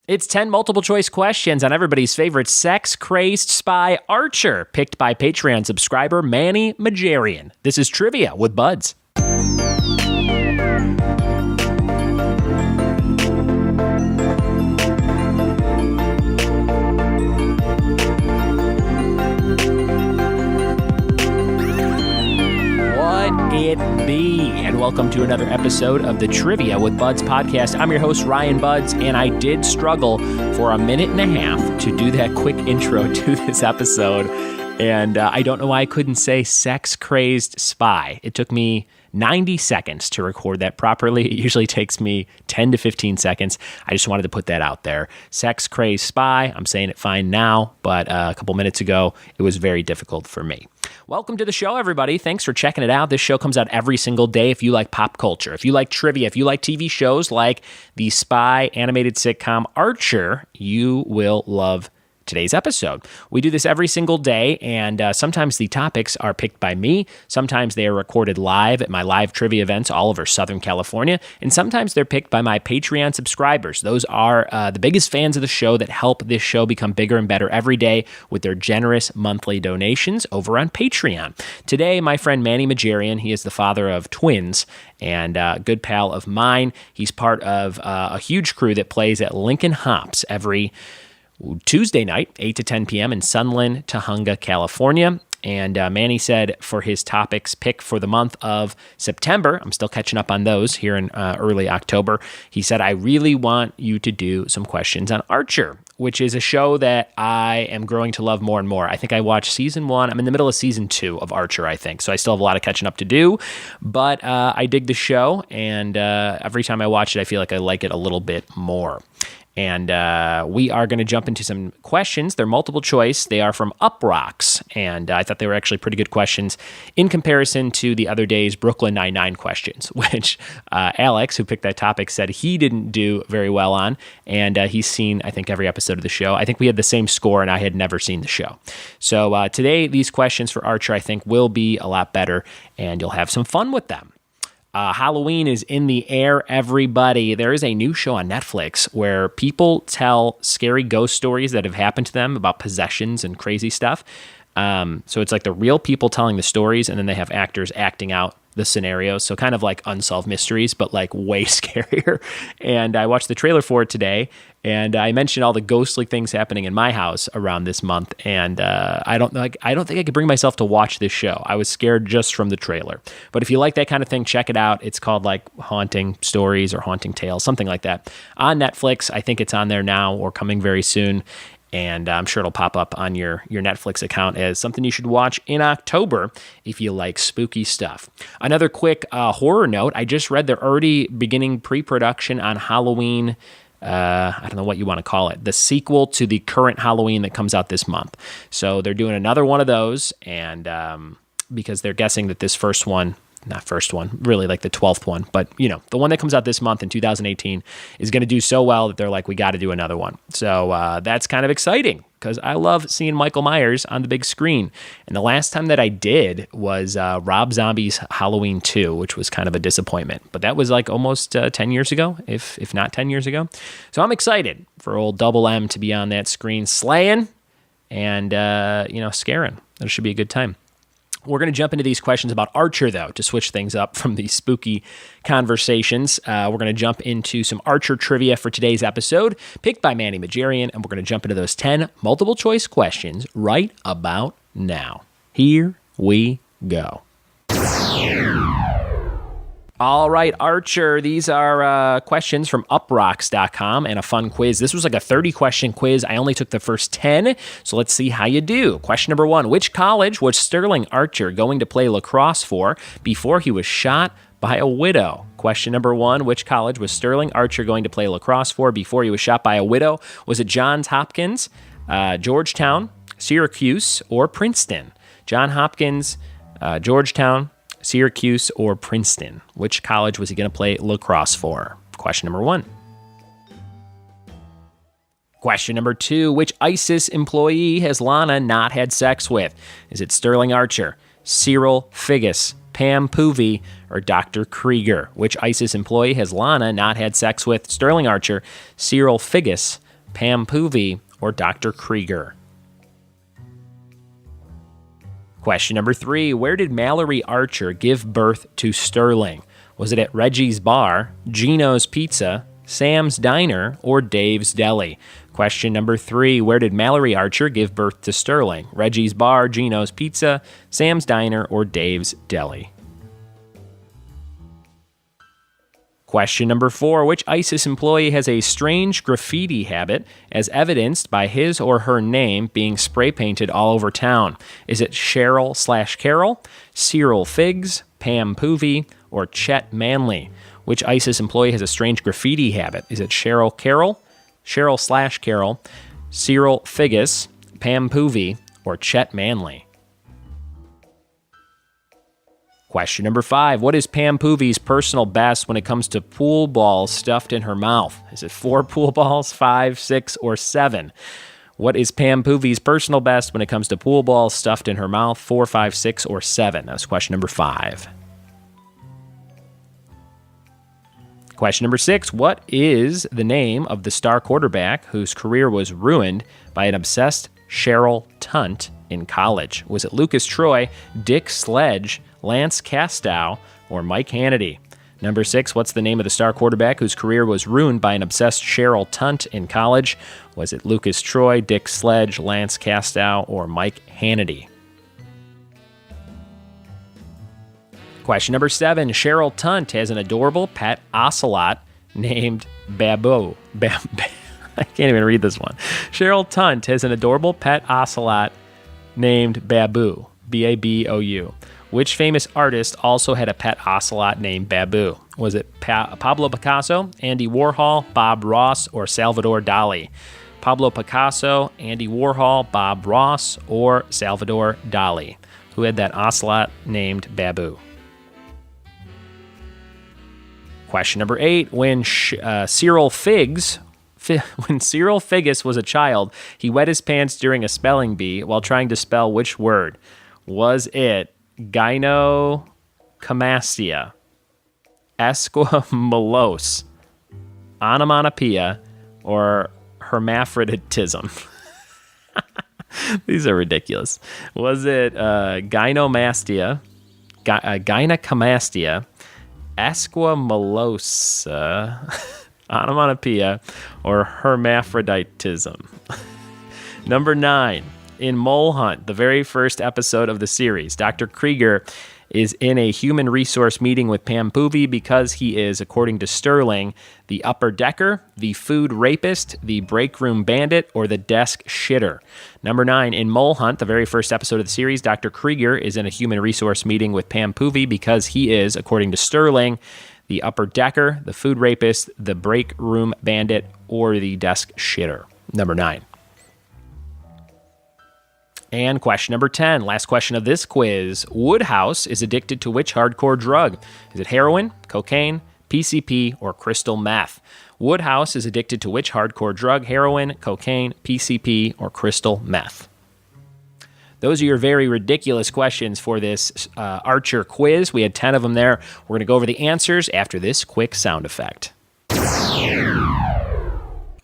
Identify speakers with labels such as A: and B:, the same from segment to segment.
A: It's 10 multiple choice questions on everybody's favorite sex-crazed spy Archer, picked by Patreon subscriber Manny Majarian. This is Trivia with Buds. It be, and welcome to another episode of the Trivia with Buds podcast. I'm your host, Ryan Buds, and I did struggle for a minute and a half to do that quick intro to this episode, and I don't know why I couldn't say sex-crazed spy. It took me 90 seconds to record that properly. It usually takes me 10 to 15 seconds. I just wanted to put that out there. Sex-crazed spy, I'm saying it fine now, but a couple minutes ago, it was very difficult for me. Welcome to the show, everybody. Thanks for checking it out. This show comes out every single day. If you like pop culture, if you like trivia, if you like TV shows like the spy animated sitcom Archer, you will love today's episode. We do this every single day, and sometimes the topics are picked by me. Sometimes they are recorded live at my live trivia events all over Southern California, and sometimes they're picked by my Patreon subscribers. Those are the biggest fans of the show that help this show become bigger and better every day with their generous monthly donations over on Patreon. Today, my friend Manny Majarian, he is the father of twins and a good pal of mine. He's part of a huge crew that plays at Lincoln Hops every Tuesday night, 8 to 10 p.m. in Sunland, Tahunga, California. And Manny said for his topics pick for the month of September, I'm still catching up on those here in early October, he said, I really want you to do some questions on Archer, which is a show that I am growing to love more and more. I think I watched season 1. I'm in the middle of season 2 of Archer, I think. So I still have a lot of catching up to do. But I dig the show, and every time I watch it, I feel like I like it a little bit more. And we are going to jump into some questions. They're multiple choice. They are from Uprocks, and I thought they were actually pretty good questions in comparison to the other day's Brooklyn Nine-Nine questions, which Alex, who picked that topic, said he didn't do very well on, and he's seen, I think, every episode of the show. I think we had the same score, and I had never seen the show. So today, these questions for Archer, I think, will be a lot better, and you'll have some fun with them. Halloween is in the air, everybody. There is a new show on Netflix where people tell scary ghost stories that have happened to them about possessions and crazy stuff. So it's like the real people telling the stories, and then they have actors acting out the scenarios. So kind of like Unsolved Mysteries, but like way scarier. And I watched the trailer for it today, and I mentioned all the ghostly things happening in my house around this month. And I don't think I could bring myself to watch this show. I was scared just from the trailer. But if you like that kind of thing, check it out. It's called like Haunting Stories or Haunting Tales, something like that. On Netflix, I think it's on there now or coming very soon. And I'm sure it'll pop up on your Netflix account as something you should watch in October if you like spooky stuff. Another quick horror note, I just read they're already beginning pre-production on Halloween. I don't know what you want to call it, the sequel to the current Halloween that comes out this month. So they're doing another one of those, and because they're guessing that this really like the 12th one, but you know, the one that comes out this month in 2018 is going to do so well that they're like, we got to do another one. So that's kind of exciting because I love seeing Michael Myers on the big screen. And the last time that I did was Rob Zombie's Halloween 2, which was kind of a disappointment, but that was like almost 10 years ago, if not 10 years ago. So I'm excited for old Double M to be on that screen slaying and, scaring. That should be a good time. We're going to jump into these questions about Archer, though, to switch things up from these spooky conversations. We're going to jump into some Archer trivia for today's episode, picked by Manny Majarian, and we're going to jump into those 10 multiple-choice questions right about now. Here we go. All right, Archer, these are questions from uprocks.com and a fun quiz. This was like a 30-question quiz. I only took the first 10, so let's see how you do. Question number 1, which college was Sterling Archer going to play lacrosse for before he was shot by a widow? Question number 1, which college was Sterling Archer going to play lacrosse for before he was shot by a widow? Was it Johns Hopkins, Georgetown, Syracuse, or Princeton? Johns Hopkins, Georgetown, Syracuse, or Princeton? Which college was he going to play lacrosse for? Question number 1. Question number 2. Which ISIS employee has Lana not had sex with? Is it Sterling Archer, Cyril Figgis, Pam Poovey, or Dr. Krieger? Which ISIS employee has Lana not had sex with? Sterling Archer, Cyril Figgis, Pam Poovey, or Dr. Krieger? Question number 3. Where did Mallory Archer give birth to Sterling? Was it at Reggie's Bar, Gino's Pizza, Sam's Diner, or Dave's Deli? Question number 3. Where did Mallory Archer give birth to Sterling? Reggie's Bar, Gino's Pizza, Sam's Diner, or Dave's Deli? Question number 4. Which ISIS employee has a strange graffiti habit as evidenced by his or her name being spray painted all over town? Is it Cheryl/Carol, Cyril Figs, Pam Poovey, or Chet Manley? Which ISIS employee has a strange graffiti habit? Is it Cheryl/Carol, Cyril Figgis, Pam Poovey, or Chet Manley? Question number 5. What is Pam Poovey's personal best when it comes to pool balls stuffed in her mouth? Is it 4 pool balls, 5, 6, or 7? What is Pam Poovey's personal best when it comes to pool balls stuffed in her mouth? 4, 5, 6, or 7? That was question number 5. Question number 6. What is the name of the star quarterback whose career was ruined by an obsessed Cheryl Tunt in college? Was it Lucas Troy, Dick Sledge, Lance Castow, or Mike Hannity? Number 6, what's the name of the star quarterback whose career was ruined by an obsessed Cheryl Tunt in college? Was it Lucas Troy, Dick Sledge, Lance Castow, or Mike Hannity? Question number 7, Cheryl Tunt has an adorable pet ocelot named Babu. I can't even read this one. Cheryl Tunt has an adorable pet ocelot named Babu, Babou. Which famous artist also had a pet ocelot named Babu? Was it Pablo Picasso, Andy Warhol, Bob Ross, or Salvador Dali? Pablo Picasso, Andy Warhol, Bob Ross, or Salvador Dali? Who had that ocelot named Babu? Question number 8. When Cyril Figgis was a child, he wet his pants during a spelling bee while trying to spell which word? Was it gynecomastia, esquimalt, onomatopoeia, or hermaphroditism? These are ridiculous. Was it gynecomastia, esquimalosa, onomatopoeia, or hermaphroditism? Number 9. In Mole Hunt, the very first episode of the series, Dr. Krieger is in a human resource meeting with Pam Poovey because he is, according to Sterling, the upper decker, the food rapist, the break room bandit, or the desk shitter. Number 9, in Mole Hunt, the very first episode of the series, Dr. Krieger is in a human resource meeting with Pam Poovey because he is, according to Sterling, the upper decker, the food rapist, the break room bandit, or the desk shitter. Number 9. And question number 10, last question of this quiz. Woodhouse is addicted to which hardcore drug? Is it heroin, cocaine, PCP, or crystal meth? Woodhouse is addicted to which hardcore drug? Heroin, cocaine, PCP, or crystal meth? Those are your very ridiculous questions for this Archer quiz. We had 10 of them there. We're going to go over the answers after this quick sound effect.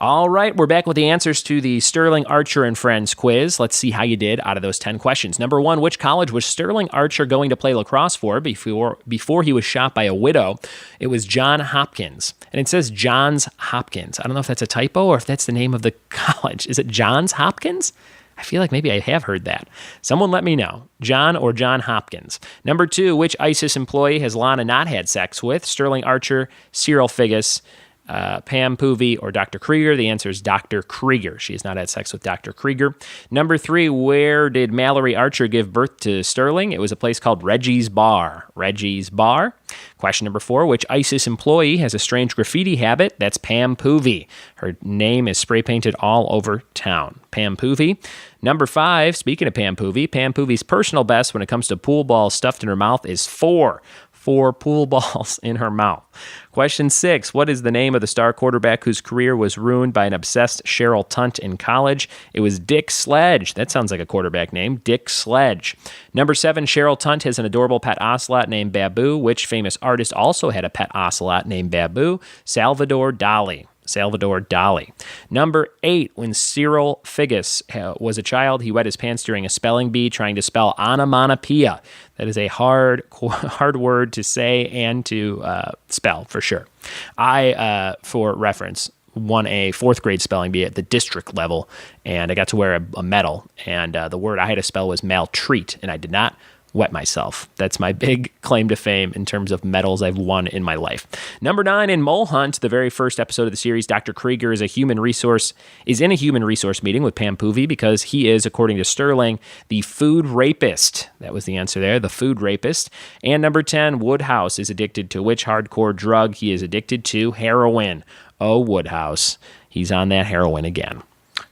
A: All right, we're back with the answers to the Sterling Archer and Friends quiz. Let's see how you did out of those 10 questions. Number 1, which college was Sterling Archer going to play lacrosse for before he was shot by a widow? It was Johns Hopkins. And it says Johns Hopkins. I don't know if that's a typo or if that's the name of the college. Is it Johns Hopkins? I feel like maybe I have heard that. Someone let me know. John or John Hopkins. Number 2, which ISIS employee has Lana not had sex with? Sterling Archer, Cyril Figgis, Pam Poovey, or Dr. Krieger? The answer is Dr. Krieger. She has not had sex with Dr. Krieger. Number 3, where did Mallory Archer give birth to Sterling? It was a place called Reggie's Bar. Reggie's Bar. Question number 4, which ISIS employee has a strange graffiti habit? That's Pam Poovey. Her name is spray painted all over town. Pam Poovey. Number 5, speaking of Pam Poovey's personal best when it comes to pool balls stuffed in her mouth is 4 pool balls in her mouth. Question 6, what is the name of the star quarterback whose career was ruined by an obsessed Cheryl Tunt in college? It was Dick Sledge. That sounds like a quarterback name, Dick Sledge. Number 7, Cheryl Tunt has an adorable pet ocelot named Babu. Which famous artist also had a pet ocelot named Babu? Salvador Dali. Salvador Dali. Number 8, when Cyril Figgis was a child, he wet his pants during a spelling bee trying to spell onomatopoeia. That is a hard word to say and to spell, for sure. I, for reference, won a 4th grade spelling bee at the district level, and I got to wear a medal, and the word I had to spell was maltreat, and I did not wet myself. That's my big claim to fame in terms of medals I've won in my life. Number 9, in Mole Hunt, the very first episode of the series, Dr. Krieger is in a human resource meeting with Pam Poovey because he is, according to Sterling, the food rapist. That was the answer there, the food rapist. And number 10, Woodhouse is addicted to which hardcore drug? He is addicted to heroin. Oh, Woodhouse, he's on that heroin again.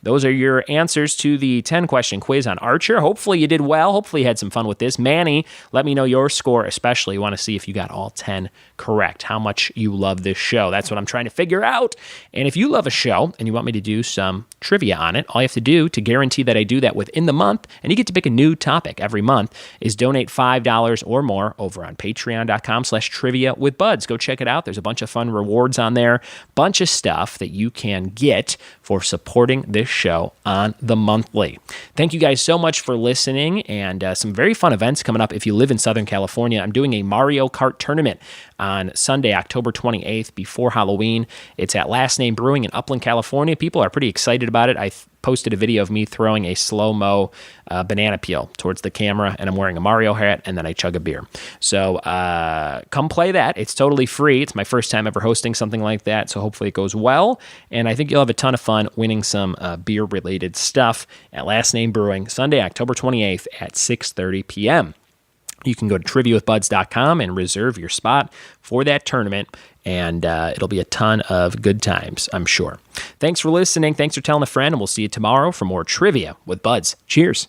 A: Those are your answers to the 10-question quiz on Archer. Hopefully you did well. Hopefully you had some fun with this. Manny, let me know your score, especially. You want to see if you got all 10 correct, how much you love this show. That's what I'm trying to figure out. And if you love a show and you want me to do some trivia on it, all you have to do to guarantee that I do that within the month, and you get to pick a new topic every month, is donate $5 or more over on patreon.com/trivia-with-buds. Go check it out. There's a bunch of fun rewards on there, bunch of stuff that you can get for supporting this show on the monthly. Thank you guys so much for listening, and some very fun events coming up if you live in Southern California. I'm doing a Mario Kart tournament on Sunday, October 28th, before Halloween. It's at Last Name Brewing in Upland, California. People are pretty excited about it. I posted a video of me throwing a slow-mo banana peel towards the camera, and I'm wearing a Mario hat, and then I chug a beer. So come play that. It's totally free. It's my first time ever hosting something like that, so hopefully it goes well, and I think you'll have a ton of fun winning some beer-related stuff at Last Name Brewing, Sunday, October 28th at 6:30 p.m. You can go to triviawithbuds.com and reserve your spot for that tournament, and it'll be a ton of good times, I'm sure. Thanks for listening. Thanks for telling a friend, and we'll see you tomorrow for more Trivia with Buds. Cheers.